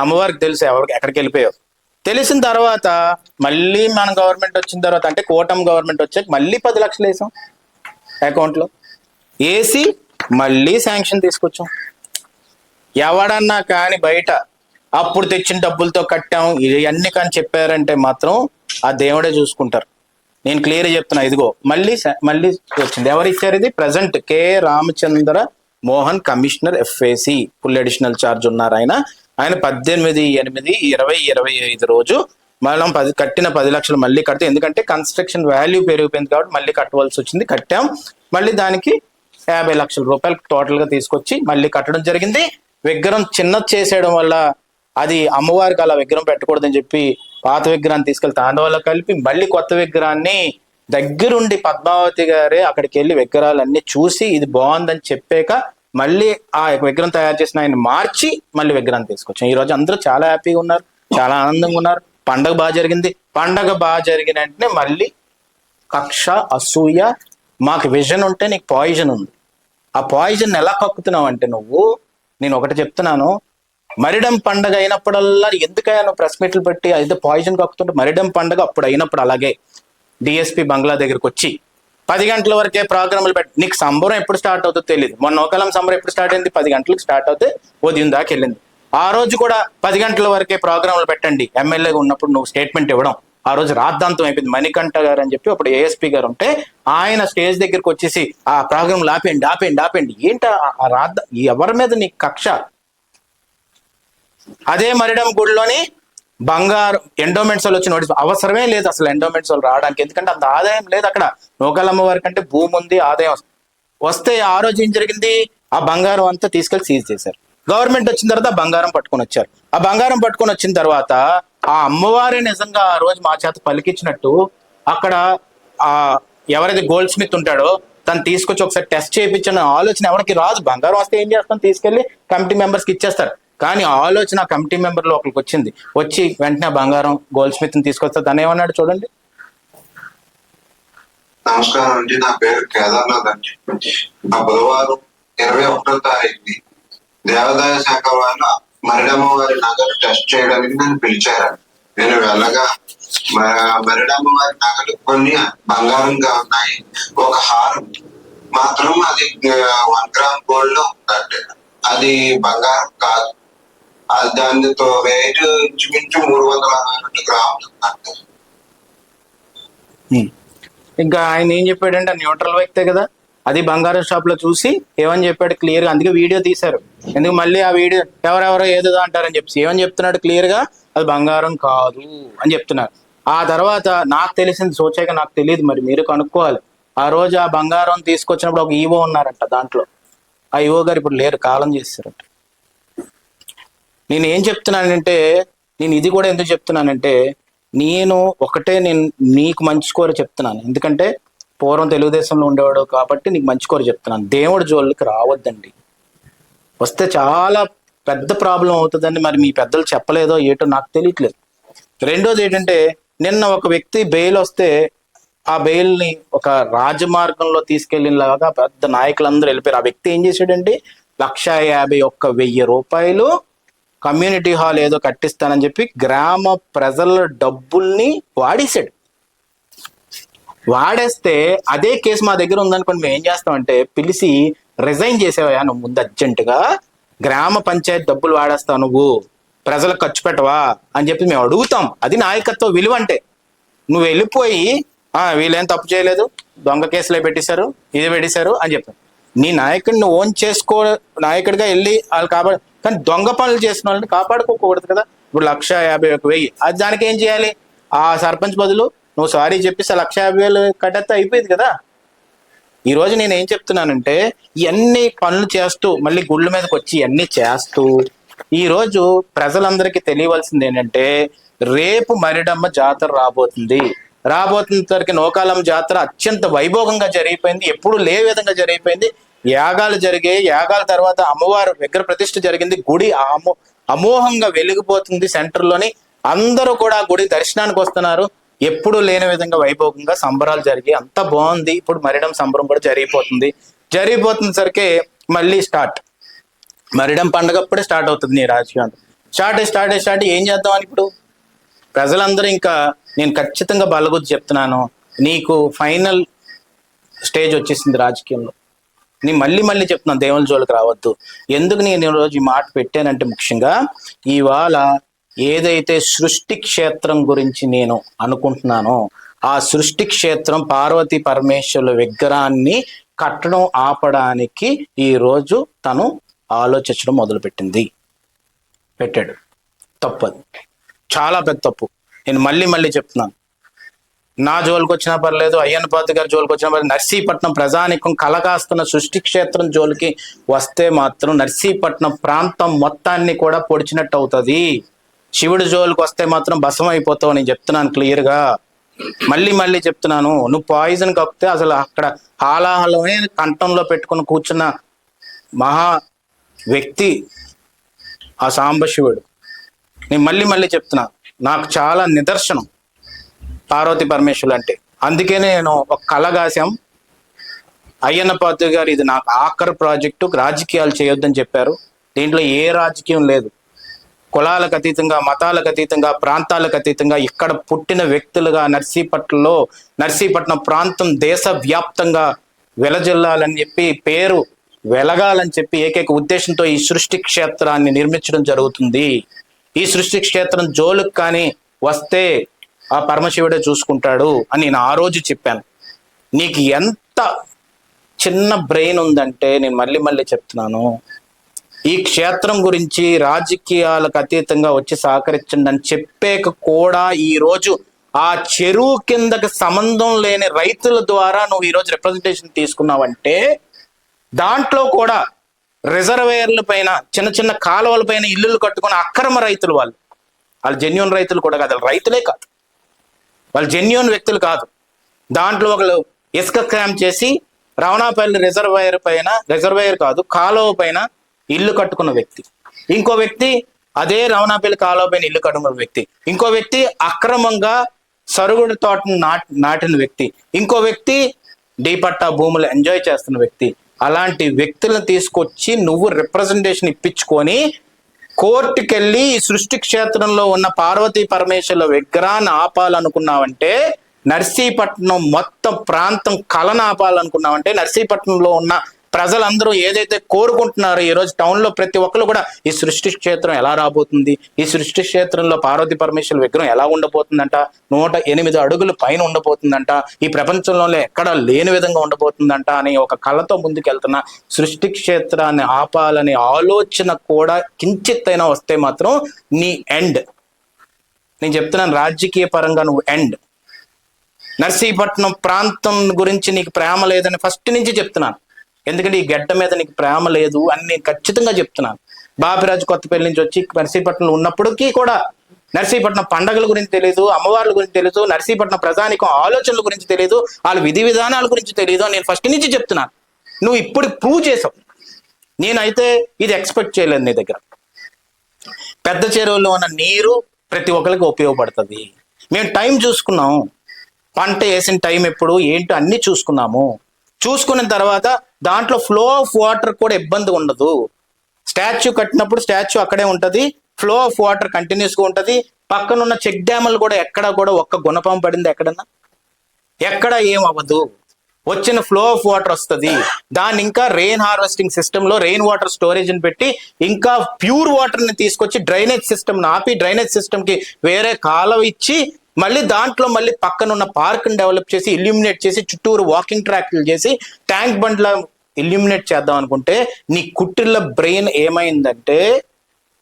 అమ్మవారికి తెలుసు ఎక్కడికి వెళ్ళిపోయావు. తెలిసిన తర్వాత మళ్ళీ మన గవర్నమెంట్ వచ్చిన తర్వాత, అంటే కూటమి గవర్నమెంట్ వచ్చాక మళ్ళీ 10 లక్షలు వేసాం అకౌంట్లో, వేసి మళ్ళీ శాంక్షన్ తీసుకొచ్చాం. ఎవడన్నా కానీ బయట అప్పుడు తెచ్చిన డబ్బులతో కట్టాం ఇవన్నీ కానీ చెప్పారంటే మాత్రం ఆ దేవుడే చూసుకుంటారు. నేను క్లియర్ చెప్తున్నా. ఇదిగో మళ్ళీ వచ్చింది. ఎవరు ఇచ్చారు ఇది? Present K Ramachandra Mohan, commissioner FAC, full additional charge ఉన్నారు ఆయన. 18/8/2025 రోజు మనం కట్టిన 10 లక్షలు మళ్ళీ కడితే, ఎందుకంటే కన్స్ట్రక్షన్ వాల్యూ పెరిగిపోయింది కాబట్టి మళ్ళీ కట్టవలసి వచ్చింది. కట్టాం. మళ్ళీ దానికి 50 లక్షల రూపాయలు టోటల్ గా తీసుకొచ్చి మళ్ళీ కట్టడం జరిగింది. విగ్రహం చిన్నది చేసేయడం వల్ల అది అమ్మవారికి అలా విగ్రహం పెట్టకూడదని చెప్పి పాత విగ్రహాన్ని తీసుకెళ్లి తాండవాలో కలిపి మళ్ళీ కొత్త విగ్రహాన్ని దగ్గరుండి పద్మావతి గారే అక్కడికి వెళ్ళి విగ్రహాలన్నీ చూసి ఇది బాగుందని చెప్పాక మళ్ళీ ఆ విగ్రహం తయారు చేసిన ఆయన మార్చి మళ్ళీ విగ్రహం తీసుకొచ్చాం. ఈ రోజు అందరూ చాలా హ్యాపీగా ఉన్నారు, చాలా ఆనందంగా ఉన్నారు. పండగ బాగా జరిగింది. పండగ బాగా జరిగిన వెంటనే మళ్ళీ కక్ష, అసూయ, మాకు విజన్ ఉంటే నీకు పాయిజన్ ఉంది. ఆ పాయిజన్ ఎలా కక్కుతున్నావు అంటే నేను ఒకటి చెప్తున్నాను, మరిడం పండగ అయినప్పుడల్లా ఎందుకయ్యా నువ్వు ప్రెస్ మీట్లు పెట్టి అయితే పాయిజన్ కక్కుతుంటే, మరిడం పండగ అప్పుడు అయినప్పుడు అలాగే DSP బంగ్లా దగ్గరికి వచ్చి 10 గంటల వరకే ప్రోగ్రాములు పెట్టి, నీకు సంబరం ఎప్పుడు స్టార్ట్ అవుతుందో తెలియదు. మొన్న నూకాలం సంబరం ఎప్పుడు స్టార్ట్ అయింది? 10 గంటలకు స్టార్ట్ అవుతే ఉదయం దాకా వెళ్ళింది. ఆ రోజు కూడా 10 గంటల వరకే ప్రోగ్రాములు పెట్టండి ఎమ్మెల్యేగా ఉన్నప్పుడు నువ్వు స్టేట్మెంట్ ఇవ్వడం. ఆ రోజు రాద్ధాంతం అయిపోయింది. మణికంఠ గారు అని చెప్పి అప్పుడు ASP గారు ఉంటే ఆయన స్టేజ్ దగ్గరికి వచ్చేసి ఆ ప్రోగ్రాంలు ఆపేయండి. ఏంటి ఆ ఎవరి మీద నీకు కక్ష? అదే మరిడం గుడిలోని బంగారు ఎండోమెంట్స్ వాళ్ళు వచ్చి నోటీస్, అవసరమే లేదు అసలు ఎండోమెంట్స్ వాళ్ళు రావడానికి, ఎందుకంటే అంత ఆదాయం లేదు అక్కడ. నూకాలమ్మ వారి కంటే భూమి ఉంది, ఆదాయం వస్తే ఆ రోజు ఏం జరిగింది? ఆ బంగారం అంతా తీసుకెళ్లి సీజ్ చేశారు. గవర్నమెంట్ వచ్చిన తర్వాత ఆ బంగారం పట్టుకొని వచ్చారు. ఆ బంగారం పట్టుకొని వచ్చిన తర్వాత ఆ అమ్మవారే నిజంగా ఆ రోజు మా చేత పలికించినట్టు అక్కడ ఆ ఎవరైతే గోల్డ్ స్మిత్ ఉంటాడో తను తీసుకొచ్చి ఒకసారి టెస్ట్ చేయించిన ఆలోచన ఎవరికి రాదు. బంగారం వస్తే ఏం చేస్తాం? తీసుకెళ్లి కమిటీ మెంబర్స్ కి ఇచ్చేస్తారు. కానీ ఆలోచన కమిటీ మెంబర్లో ఒకరికి వచ్చింది, వచ్చి వెంటనే బంగారం గోల్డ్ స్మిత్ ని తీసుకొస్తే తను ఏమన్నాడు చూడండి. నమస్కారం అండి, నా పేరు కేదార్నాథ్ అండి. ఆ బుధవారం 21వ తారీఖుని దేవాదాయ శాఖ వాళ్ళ మరిడమ్మ వారి నగలు టెస్ట్ చేయడానికి నన్ను పిలిచారండి. నేను వెళ్ళగా మరిడమ్మ వారి నగలు కొన్ని బంగారంగా ఉన్నాయి. ఒక హారం మాత్రం అది 1 గ్రామ్ గోల్డ్ లో ఉందండి. అది బంగారం కాదు. అది దానితో వెయిట్ ఇంచుమించు 362 గ్రాములు ఉందండి. ఇంకా ఆయన ఏం చెప్పాడంటే న్యూట్రల్ వ్యక్తే కదా, అది బంగారం షాప్ లో చూసి ఏమని చెప్పాడు క్లియర్ గా, అందుకే వీడియో తీశారు. ఎందుకు మళ్ళీ ఆ వీడియో ఎవరెవరో ఏదో అంటారని చెప్పి ఏమని చెప్తున్నాడు క్లియర్ గా, అది బంగారం కాదు అని చెప్తున్నారు. ఆ తర్వాత నాకు తెలిసింది సోచాక, నాకు తెలియదు, మరి మీరు కనుక్కోవాలి. ఆ రోజు ఆ బంగారం తీసుకొచ్చినప్పుడు ఒక ఈవో ఉన్నారంట, దాంట్లో ఆ ఈవో గారు ఇప్పుడు లేరు, కాలం చేస్తారంట. నేను ఏం చెప్తున్నానంటే, నేను ఇది కూడా ఎందుకు చెప్తున్నానంటే, నేను నీకు మంచి కోర చెప్తున్నాను. ఎందుకంటే పూర్వం తెలుగుదేశంలో ఉండేవాడు కాబట్టి నీకు మంచి కోర చెప్తున్నాను. దేవుడి జోళ్ళకి రావద్దండి, వస్తే చాలా పెద్ద ప్రాబ్లం అవుతుందని మరి మీ పెద్దలు చెప్పలేదో ఏటో నాకు తెలియట్లేదు. రెండోది ఏంటంటే, నిన్న ఒక వ్యక్తి బెయిల్ వస్తే ఆ బెయిల్ని ఒక రాజమార్గంలో తీసుకెళ్ళినలాగా పెద్ద నాయకులందరూ వెళ్ళిపోయారు. ఆ వ్యక్తి ఏం చేశాడంటే 1,51,000 రూపాయలు కమ్యూనిటీ హాల్ ఏదో కట్టిస్తానని చెప్పి గ్రామ ప్రజల డబ్బుల్ని వాడేశాడు. వాడేస్తే అదే కేసు మా దగ్గర ఉందనుకోండి, మేము ఏం చేస్తామంటే పిలిచి రిజైన్ చేసేవా నువ్వు ముందు అర్జెంటుగా, గ్రామ పంచాయతీ డబ్బులు వాడేస్తావు నువ్వు, ప్రజలకు ఖర్చు పెట్టవా అని చెప్పి మేము అడుగుతాం. అది నాయకత్వ విలువ అంటే. నువ్వు వెళ్ళిపోయి వీళ్ళేం తప్పు చేయలేదు, దొంగ కేసులే పెట్టేశారు, ఇది పెట్టేశారు అని చెప్పాను. నీ నాయకుడిని ఓన్ చేసుకో, నాయకుడిగా వెళ్ళి వాళ్ళు కానీ దొంగ పనులు చేసిన వాళ్ళని కాపాడుకోకూడదు కదా. ఇప్పుడు 1,51,000 అది దానికి ఏం చేయాలి, ఆ సర్పంచ్ బదులు నువ్వు సారీ చెప్పేసి 1,50,000 కట్టేస్తే అయిపోయింది కదా. ఈ రోజు నేను ఏం చెప్తున్నానంటే, ఇవన్నీ పనులు చేస్తూ మళ్ళీ గుళ్ళ మీదకి వచ్చి ఇవన్నీ చేస్తూ ఈ రోజు ప్రజలందరికీ తెలియవలసింది ఏంటంటే, రేపు మరిడమ్మ జాతర రాబోతున్న నోకాలం జాతర అత్యంత వైభోగంగా జరిగిపోయింది, ఎప్పుడు లే విధంగా జరిగిపోయింది. యాగాలు జరిగాయి, యాగాల తర్వాత అమ్మవారు విగ్రహ ప్రతిష్ఠ జరిగింది, గుడి అమోఘంగా వెలిగిపోతుంది. సెంటర్లోని అందరూ కూడా గుడి దర్శనానికి వస్తున్నారు. ఎప్పుడు లేని విధంగా వైభోగంగా సంబరాలు జరిగాయి, అంత బాగుంది. ఇప్పుడు మరిడం సంబరం కూడా జరిగిపోతుంది సరికే మళ్ళీ మరిడం పండుగ అప్పుడే స్టార్ట్ అవుతుంది. నీ రాజకీయం స్టార్ట్ ఏం చేద్దామని ఇప్పుడు ప్రజలందరూ ఇంకా నేను ఖచ్చితంగా బలగుద్ది చెప్తున్నాను, నీకు ఫైనల్ స్టేజ్ వచ్చేసింది రాజకీయంలో. నేను మళ్ళీ చెప్తున్నాను, దేవుని జోలికి రావద్దు. ఎందుకు నేను ఈరోజు ఈ మాట పెట్టానంటే, ముఖ్యంగా ఇవాళ ఏదైతే సృష్టి క్షేత్రం గురించి నేను అనుకుంటున్నానో, ఆ సృష్టి క్షేత్రం పార్వతీ పరమేశ్వరుల విగ్రహాన్ని కట్టడం ఆపడానికి ఈ రోజు తను ఆలోచించడం పెట్టాడు. తప్పదు, చాలా పెద్ద తప్పు. నేను మళ్ళీ చెప్తున్నాను, నా జోలికి వచ్చినా పర్లేదు, అయ్యన్న పాత్రి గారి జోలికి వచ్చినా పర్లేదు, నర్సీపట్నం ప్రజానికం కలకాస్తున్న సృష్టి క్షేత్రం జోలికి వస్తే మాత్రం నర్సీపట్నం ప్రాంతం మొత్తాన్ని కూడా పొడిచినట్టు అవుతుంది. శివుడి జోలికి వస్తే మాత్రం భస్మం అయిపోతావు, నేను చెప్తున్నాను క్లియర్గా. మళ్ళీ చెప్తున్నాను, నువ్వు పాయిజన్ కప్పితే అసలు అక్కడ హాలాహలమే కంఠంలో పెట్టుకుని కూర్చున్న మహా వ్యక్తి ఆ సాంబశివుడు. నేను మళ్ళీ చెప్తున్నా, నాకు చాలా నిదర్శనం పార్వతీ పరమేశ్వరులు అంటే. అందుకే నేను ఒక కలగాశాం, అయ్యన్న పాత్రి గారు ఇది నాకు ఆఖరి ప్రాజెక్టు, రాజకీయాలు చేయొద్దని చెప్పారు. దీంట్లో ఏ రాజకీయం లేదు, కులాలకు అతీతంగా, మతాలకు అతీతంగా, ప్రాంతాలకు అతీతంగా ఇక్కడ పుట్టిన వ్యక్తులుగా నర్సీపట్నం ప్రాంతం దేశవ్యాప్తంగా వెలజిల్లాలని చెప్పి, పేరు వెలగాలని చెప్పి ఏకైక ఉద్దేశంతో ఈ సృష్టి క్షేత్రాన్ని నిర్మించడం జరుగుతుంది. ఈ సృష్టి క్షేత్రం జోలుకు కానీ వస్తే ఆ పరమశివుడే చూసుకుంటాడు అని నేను ఆ రోజు చెప్పాను. నీకు ఎంత చిన్న బ్రెయిన్ ఉందంటే, నేను మళ్ళీ చెప్తున్నాను, ఈ క్షేత్రం గురించి రాజకీయాలకు అతీతంగా వచ్చి సహకరించండి అని చెప్పాక కూడా ఈ రోజు ఆ చెరువు కిందకి సంబంధం లేని రైతుల ద్వారా నువ్వు ఈరోజు రిప్రజెంటేషన్ తీసుకున్నావంటే, దాంట్లో కూడా రిజర్వేయర్ల పైన, చిన్న కాలువల పైన ఇల్లులు కట్టుకుని అక్రమ రైతులు, వాళ్ళు జెన్యూన్ రైతులు కూడా కాదు, వాళ్ళు రైతులే కాదు, వాళ్ళు జెన్యూన్ వ్యక్తులు కాదు. దాంట్లో ఒకళ్ళు ఇసుక స్కామ్ చేసి రవణాపల్లి రిజర్వేయర్ కాదు, కాలువ పైన ఇల్లు కట్టుకున్న వ్యక్తి. ఇంకో వ్యక్తి అదే రవణాపల్లి కాలువపైన ఇల్లు కట్టుకున్న వ్యక్తి, ఇంకో వ్యక్తి అక్రమంగా సరుగుడు తోటను నాటిన వ్యక్తి, ఇంకో వ్యక్తి డీపట్టా భూములు ఎంజాయ్ చేస్తున్న వ్యక్తి. అలాంటి వ్యక్తులను తీసుకొచ్చి నువ్వు రిప్రజెంటేషన్ ఇప్పించుకొని కోర్టుకెళ్ళి ఈ సృష్టి క్షేత్రంలో ఉన్న పార్వతీ పరమేశ్వరుల విగ్రహాన్ని ఆపాలనుకున్నావంటే, నర్సీపట్నం మొత్తం ప్రాంతం కళను ఆపాలనుకున్నావంటే, నర్సీపట్నంలో ఉన్న ప్రజలందరూ ఏదైతే కోరుకుంటున్నారో ఈ రోజు టౌన్ లో ప్రతి ఒక్కరు కూడా ఈ సృష్టి క్షేత్రం ఎలా రాబోతుంది, ఈ సృష్టి క్షేత్రంలో పార్వతీ పరమేశ్వరుల విగ్రహం ఎలా ఉండబోతుందంట, 108 అడుగులు పైన ఉండబోతుందంట, ఈ ప్రపంచంలో ఎక్కడా లేని విధంగా ఉండబోతుందంట అని ఒక కళతో ముందుకెళ్తున్న సృష్టి క్షేత్రాన్ని ఆపాలనే ఆలోచన కూడా కించిత్తైనా వస్తే మాత్రం నీ ఎండ్. నేను చెప్తున్నాను, రాజకీయ పరంగా నువ్వు ఎండ్. నర్సీపట్నం ప్రాంతం గురించి నీకు ప్రేమ లేదని ఫస్ట్ నుంచి చెప్తున్నాను. ఎందుకంటే ఈ గడ్డ మీద నీకు ప్రేమ లేదు అని నేను ఖచ్చితంగా చెప్తున్నాను. బాపిరాజు కొత్తపల్లి నుంచి వచ్చి నర్సీపట్నంలో ఉన్నప్పటికీ కూడా నర్సీపట్నం పండగల గురించి తెలియదు, అమ్మవార్ల గురించి తెలియదు, నర్సీపట్నం ప్రజానికం ఆలోచనల గురించి తెలియదు, వాళ్ళ విధి విధానాల గురించి తెలియదు అని నేను ఫస్ట్ నుంచి చెప్తున్నాను. నువ్వు ఇప్పుడు ప్రూవ్ చేసావు. నేనైతే ఇది ఎక్స్పెక్ట్ చేయలేదు నీ దగ్గర. పెద్ద చెరువులో ఉన్న నీరు ప్రతి ఒక్కరికి ఉపయోగపడుతుంది. మేము టైం చూసుకున్నాం, పంట వేసిన టైం ఎప్పుడు ఏంటో అన్ని చూసుకున్నాము. చూసుకున్న తర్వాత దాంట్లో ఫ్లో ఆఫ్ వాటర్ కూడా ఇబ్బంది ఉండదు. స్టాచ్యూ కట్టినప్పుడు స్టాచ్యూ అక్కడే ఉంటది, ఫ్లో ఆఫ్ వాటర్ కంటిన్యూస్ గా ఉంటది. పక్కన ఉన్న చెక్ డ్యాములు కూడా ఎక్కడ కూడా ఒక్క గుణపం పడింది ఎక్కడన్నా, ఎక్కడ ఏం అవ్వదు. వచ్చిన ఫ్లో ఆఫ్ వాటర్ వస్తుంది. దాన్ని ఇంకా రెయిన్ హార్వెస్టింగ్ సిస్టమ్ లో రెయిన్ వాటర్ స్టోరేజ్ ని పెట్టి ఇంకా ప్యూర్ వాటర్ ని తీసుకొచ్చి డ్రైనేజ్ సిస్టమ్ ఆపి డ్రైనేజ్ సిస్టమ్ కి వేరే కాలువ ఇచ్చి మళ్ళీ దాంట్లో మళ్ళీ పక్కన ఉన్న పార్క్ ని డెవలప్ చేసి ఇల్యూమినేట్ చేసి చుట్టూరు వాకింగ్ ట్రాక్లు చేసి ట్యాంక్ బండ్ల ఇల్యూమినేట్ చేద్దాం అనుకుంటే నీ కుట్టిళ్ళ బ్రెయిన్ ఏమైందంటే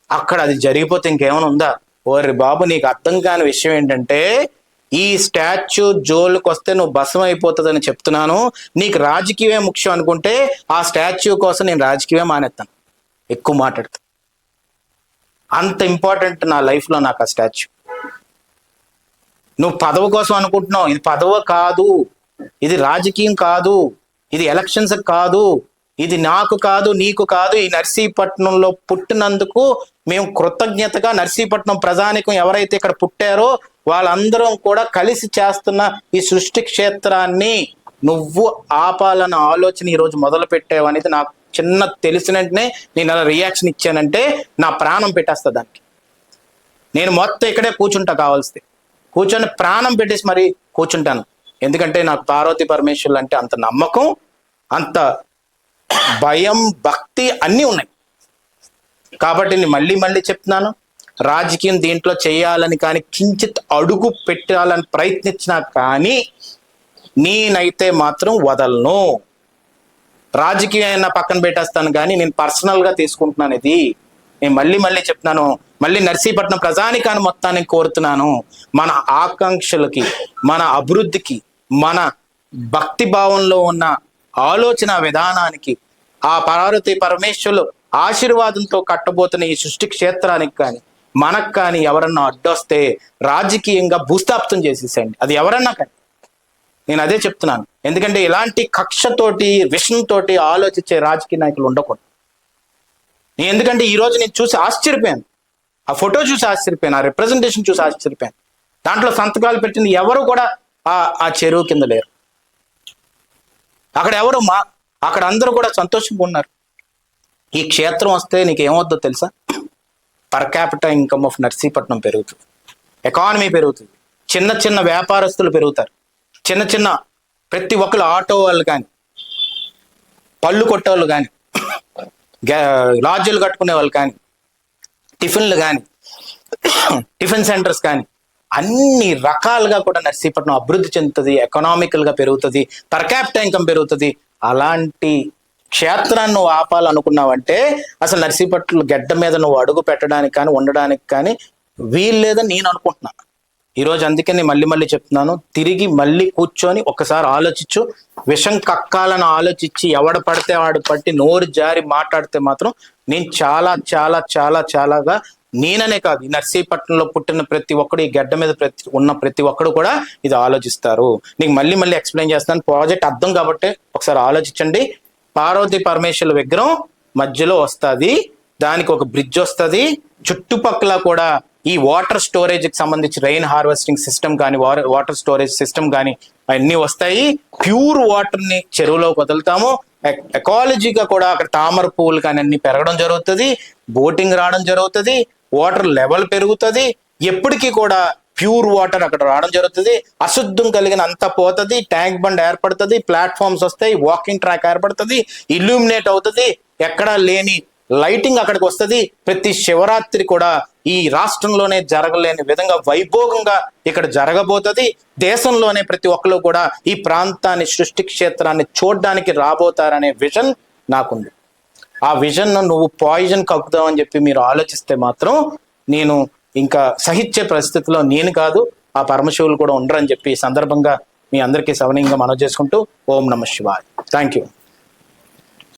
అక్కడ అది జరిగిపోతే ఇంకేమైనా ఉందా? ఓరి బాబు, నీకు అర్థం కాని విషయం ఏంటంటే ఈ స్టాచ్యూ జోలుకి వస్తే నువ్వు భస్మం అయిపోతుందని చెప్తున్నాను. నీకు రాజకీయమే ముఖ్యం అనుకుంటే ఆ స్టాచ్యూ కోసం నేను రాజకీయమే మానేస్తాను, ఎక్కువ మాట్లాడతాను. అంత ఇంపార్టెంట్ నా లైఫ్లో నాకు ఆ స్టాచ్యూ. నువ్వు పదవి కోసం అనుకుంటున్నావు, ఇది పదవి కాదు, ఇది రాజకీయం కాదు, ఇది ఎలక్షన్స్ కాదు, ఇది నాకు కాదు నీకు కాదు. ఈ నర్సీపట్నంలో పుట్టినందుకు మేము కృతజ్ఞతగా నర్సీపట్నం ప్రజానికం ఎవరైతే ఇక్కడ పుట్టారో వాళ్ళందరం కూడా కలిసి చేస్తున్న ఈ సృష్టి క్షేత్రాన్ని నువ్వు ఆపాలన్న ఆలోచన ఈరోజు మొదలు పెట్టావు అనేది నాకు చిన్న తెలిసిన వెంటనే నేను అలా రియాక్షన్ ఇచ్చానంటే నా ప్రాణం పెట్టేస్తా దానికి. నేను మొత్తం ఇక్కడే కూర్చుంటా, కావాల్సి కూర్చొని ప్రాణం పెట్టేసి మరి కూర్చుంటాను. ఎందుకంటే నాకు పార్వతీ పరమేశ్వరులు అంటే అంత నమ్మకం, అంత భయం, భక్తి అన్నీ ఉన్నాయి. కాబట్టి నేను మళ్ళీ మళ్ళీ చెప్తున్నాను, రాజకీయం దీంట్లో చేయాలని కానీ కించిత్ అడుగు పెట్టాలని ప్రయత్నించినా కానీ నేనైతే మాత్రం వదలను. రాజకీయం పక్కన పెట్టేస్తాను కానీ నేను పర్సనల్గా తీసుకుంటున్నాను ఇది. నేను మళ్ళీ మళ్ళీ చెప్తున్నాను, మళ్ళీ నర్సీపట్నం ప్రజానికాన్ని మొత్తాన్ని కోరుతున్నాను. మన ఆకాంక్షలకి, మన అభివృద్ధికి, మన భక్తి భావంలో ఉన్న ఆలోచన విధానానికి, ఆ పార్వతీ పరమేశ్వరులు ఆశీర్వాదంతో కట్టబోతున్న ఈ సృష్టి క్షేత్రానికి కానీ మనకు కానీ ఎవరన్నా అడ్డొస్తే రాజకీయంగా భూస్థాపితం చేసేసేయండి, అది ఎవరన్నా కానీ. నేను అదే చెప్తున్నాను. ఎందుకంటే ఇలాంటి కక్షతోటి విషంతోటి ఆలోచించే రాజకీయ నాయకులు ఉండకూడదు. ఎందుకంటే ఈ రోజు నేను చూసి ఆశ్చర్యపోయాను, ఆ ఫోటో చూసి ఆశ్చర్యపోయాను, ఆ రిప్రజెంటేషన్ చూసి ఆశ్చర్యపోయాను. దాంట్లో సంతకాలు పెట్టింది ఎవరు కూడా ఆ చెరువు కింద లేరు. అక్కడ ఎవరు అక్కడ అందరూ కూడా సంతోషంగా ఉన్నారు. ఈ క్షేత్రం వస్తే నీకు ఏమవుద్దో తెలుసా? Per capital income of Narsipatnam పెరుగుతుంది, ఎకానమీ పెరుగుతుంది, చిన్న చిన్న వ్యాపారస్తులు పెరుగుతారు, చిన్న చిన్న ప్రతి ఒక్కరు ఆటో వాళ్ళు కానీ, పళ్ళు కొట్టేవాళ్ళు కానీ, లాడ్జీలు కట్టుకునే వాళ్ళు కానీ, టిఫిన్లు కానీ, టిఫిన్ సెంటర్స్ కానీ, అన్ని రకాలుగా కూడా నర్సీపట్నం అభివృద్ధి చెందుతుంది, ఎకనామికల్ గా పెరుగుతుంది, పర్ క్యాపిటల్ ఇన్కమ్ పెరుగుతుంది. అలాంటి క్షేత్రాన్ని నువ్వు ఆపాలనుకున్నావంటే అసలు నర్సీపట్నం గడ్డ మీద నువ్వు అడుగు పెట్టడానికి కానీ ఉండడానికి కానీ వీల్లేదని నేను అనుకుంటున్నా ఈరోజు. అందుకే నేను మళ్ళీ మళ్ళీ చెప్తున్నాను, తిరిగి మళ్ళీ కూర్చొని ఒకసారి ఆలోచించు. విషం కక్కాలని ఆలోచించి ఎవడ పడితే వాడు పట్టి నోరు జారి మాట్లాడితే మాత్రం నేను చాలా చాలా చాలా చాలాగా, నేననే కాదు, ఈ నర్సీపట్నంలో పుట్టిన ప్రతి ఒక్కడు, ఈ గడ్డ మీద ఉన్న ప్రతి ఒక్కడు కూడా ఇది ఆలోచిస్తారు. నీకు మళ్ళీ మళ్ళీ ఎక్స్ప్లెయిన్ చేస్తాను, ప్రాజెక్ట్ అర్థం కాబట్టి ఒకసారి ఆలోచించండి. పార్వతీ పరమేశ్వరుల విగ్రహం మధ్యలో వస్తుంది, దానికి ఒక బ్రిడ్జ్ వస్తుంది, చుట్టుపక్కల కూడా ఈ వాటర్ స్టోరేజ్ కి సంబంధించి రెయిన్ హార్వెస్టింగ్ సిస్టమ్ కానీ వాటర్ స్టోరేజ్ సిస్టమ్ కానీ అన్ని వస్తాయి. ప్యూర్ వాటర్ ని చెరువులోకి వదులుతాము. ఎకాలజీగా కూడా అక్కడ తామర పువ్వులు కానీ అన్ని పెరగడం జరుగుతుంది, బోటింగ్ రావడం జరుగుతుంది, వాటర్ లెవెల్ పెరుగుతుంది. ఎప్పటికీ కూడా ప్యూర్ వాటర్ అక్కడ రావడం జరుగుతుంది. అశుద్ధం కలిగిన అంతా పోతుంది, ట్యాంక్ బండ్ ఏర్పడుతుంది, ప్లాట్ఫామ్స్ వస్తాయి, వాకింగ్ ట్రాక్ ఏర్పడుతుంది, ఇల్యూమినేట్ అవుతుంది, ఎక్కడా లేని లైటింగ్ అక్కడికి వస్తుంది. ప్రతి శివరాత్రి కూడా ఈ రాష్ట్రంలోనే జరగలేని విధంగా వైభోగంగా ఇక్కడ జరగబోతుంది. దేశంలోనే ప్రతి ఒక్కరు కూడా ఈ ప్రాంతాన్ని, సృష్టి క్షేత్రాన్ని చూడడానికి రాబోతారనే విజన్ నాకుంది. ఆ విజన్ నువ్వు పాయిజన్ కక్కుదామని చెప్పి మీరు ఆలోచిస్తే మాత్రం నేను ఇంకా సహించే పరిస్థితిలో నేను కాదు, ఆ పరమశివులు కూడా ఉండరని చెప్పి ఈ సందర్భంగా మీ అందరికీ సవనీయంగా మనవి చేసుకుంటూ ఓం నమః శివాయ. Thank you.